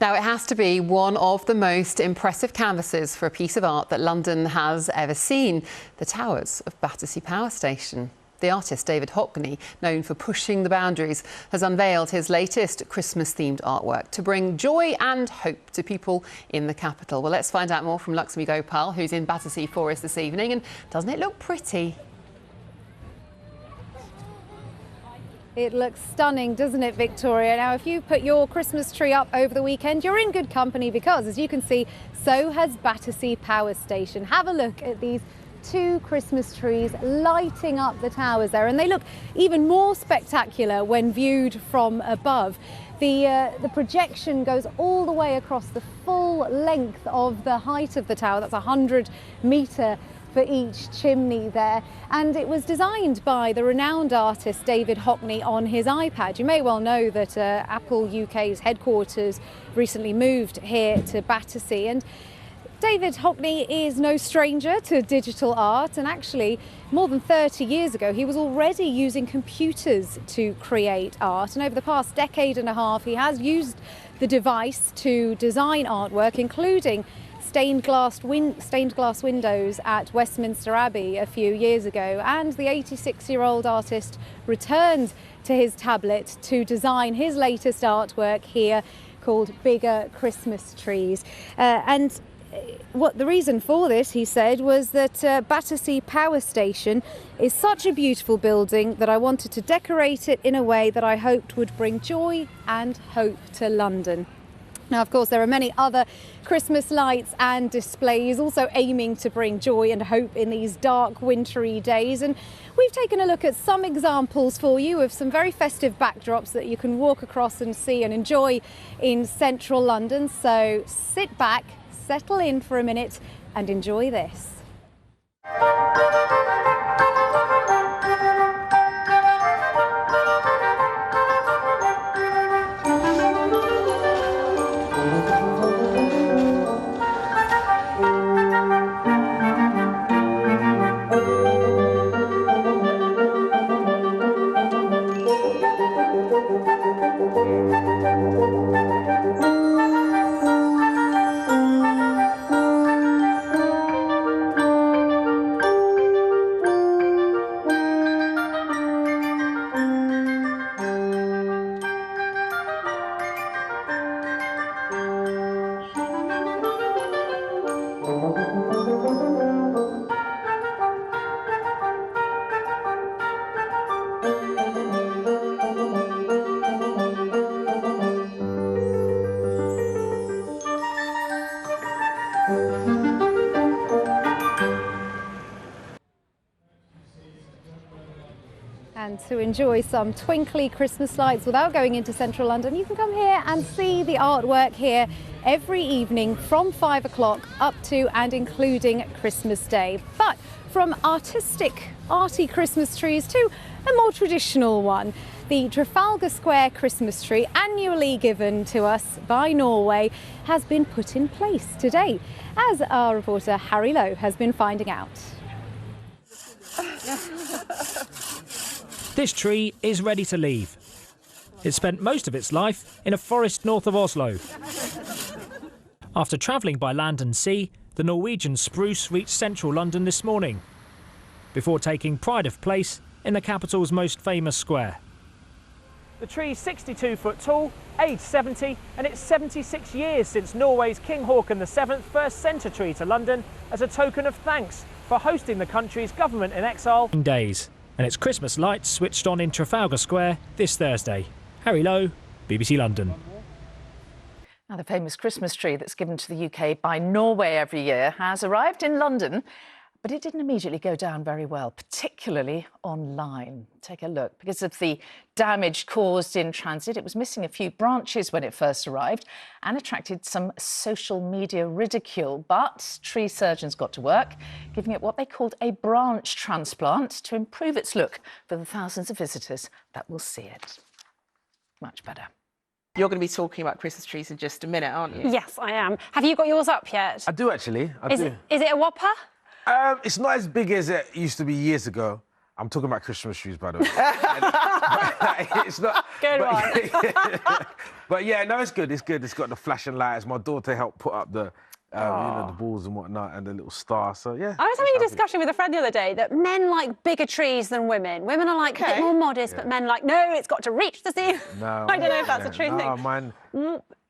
Now, it has to be one of the most impressive canvases for a piece of art that London has ever seen, the towers of Battersea Power Station. The artist David Hockney, known for pushing the boundaries, has unveiled his latest Christmas-themed artwork to bring joy and hope to people in the capital. Well, let's find out more from Lakshmi Gopal, who's in Battersea for us this evening. And doesn't it look pretty? It looks stunning, doesn't it, Victoria? Now, if you put your Christmas tree up over the weekend, you're in good company because, as you can see, so has Battersea Power Station. Have a look at these two Christmas trees lighting up the towers there, and they look even more spectacular when viewed from above. The projection goes all the way across the full length of the height of the tower. That's 100 metre for each chimney there, and it was designed by the renowned artist David Hockney on his iPad. You may well know that Apple UK's headquarters recently moved here to Battersea, and David Hockney is no stranger to digital art, and actually more than 30 years ago he was already using computers to create art, and over the past decade and a half he has used the device to design artwork, including stained glass windows at Westminster Abbey a few years ago, and the 86-year-old artist returned to his tablet to design his latest artwork here called Bigger Christmas Trees. What the reason for this, he said, was that Battersea Power Station is such a beautiful building that I wanted to decorate it in a way that I hoped would bring joy and hope to London. Now, of course, there are many other Christmas lights and displays also aiming to bring joy and hope in these dark, wintry days. And we've taken a look at some examples for you of some very festive backdrops that you can walk across and see and enjoy in central London. So sit back, settle in for a minute and enjoy this. And to enjoy some twinkly Christmas lights without going into central London, you can come here and see the artwork here every evening from 5 o'clock up to and including Christmas Day. But from arty Christmas trees to a more traditional one, the Trafalgar Square Christmas tree, annually given to us by Norway, has been put in place today, as our reporter Harry Lowe has been finding out. This tree is ready to leave. It spent most of its life in a forest north of Oslo. After travelling by land and sea, the Norwegian spruce reached central London this morning, before taking pride of place in the capital's most famous square. The tree is 62 foot tall, aged 70, and it's 76 years since Norway's King Haakon VII first sent a tree to London as a token of thanks for hosting the country's government in exile. Days. And its Christmas lights switched on in Trafalgar Square this Thursday. Harry Lowe, BBC London. Now, the famous Christmas tree that's given to the UK by Norway every year has arrived in London, but it didn't immediately go down very well, particularly online. Take a look. Because of the damage caused in transit, it was missing a few branches when it first arrived and attracted some social media ridicule. But tree surgeons got to work, giving it what they called a branch transplant to improve its look for the thousands of visitors that will see it. Much better. You're going to be talking about Christmas trees in just a minute, aren't you? Yes, I am. Have you got yours up yet? I do, actually. Is it a whopper? It's not as big as it used to be years ago. I'm talking about Christmas trees, by the way. And, it's not... Good one. But yeah, no, it's good. It's good. It's got the flashing lights. My daughter helped put up the, you know, the balls and whatnot and the little star. So, yeah. I was having a discussion with a friend the other day that men like bigger trees than women. Women are like a bit more modest, but men like, no, it's got to reach the ceiling. No. I don't know if that's a true thing. Mine...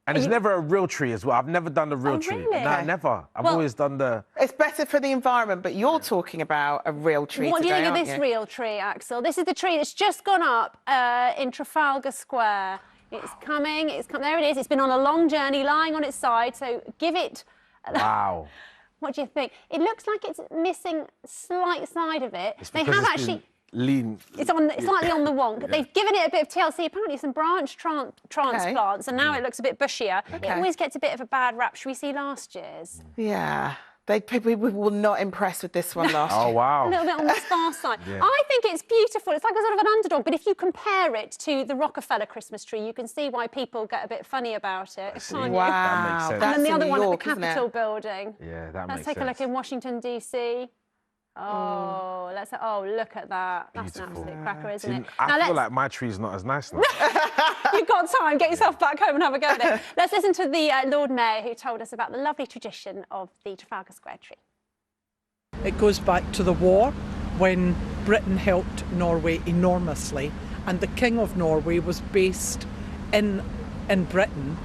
And it's never a real tree as well. I've never done the real tree. Really? No, never. I've always done the... It's better for the environment, but you're talking about a real tree What do you today, think of aren't this you? real tree, Axel? This is the tree that's just gone up in Trafalgar Square. It's coming, there it is. It's been on a long journey, lying on its side, so give it... Wow. What do you think? It looks like it's missing a slight side of it. It's They because have it's actually... been lean... It's slightly on the wonk. They've given it a bit of TLC, apparently some branch transplants, and now it looks a bit bushier. It always gets a bit of a bad rap. Should we see last year's? Yeah. People were not impressed with this one last year. Oh, wow. A little bit on the star side. I think it's beautiful. It's like a sort of an underdog, but if you compare it to the Rockefeller Christmas tree, you can see why people get a bit funny about it, can't you? Wow. That makes sense. And then the in other New one York, at the isn't it? Capitol building. Yeah, that Let's makes take sense. a look in Washington, D.C. Oh, look at that. That's an absolute cracker, isn't it? I feel like my tree's not as nice now. You've got time. Get yourself back home and have a go at it. Let's listen to the Lord Mayor who told us about the lovely tradition of the Trafalgar Square tree. It goes back to the war when Britain helped Norway enormously, and the King of Norway was based in Britain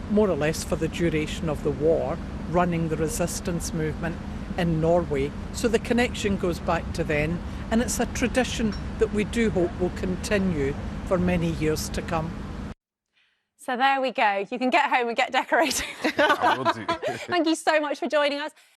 more or less for the duration of the war, running the resistance movement in Norway. So the connection goes back to then, and it's a tradition that we do hope will continue for many years to come. So there we go. You can get home and get decorating. I will do. Thank you so much for joining us.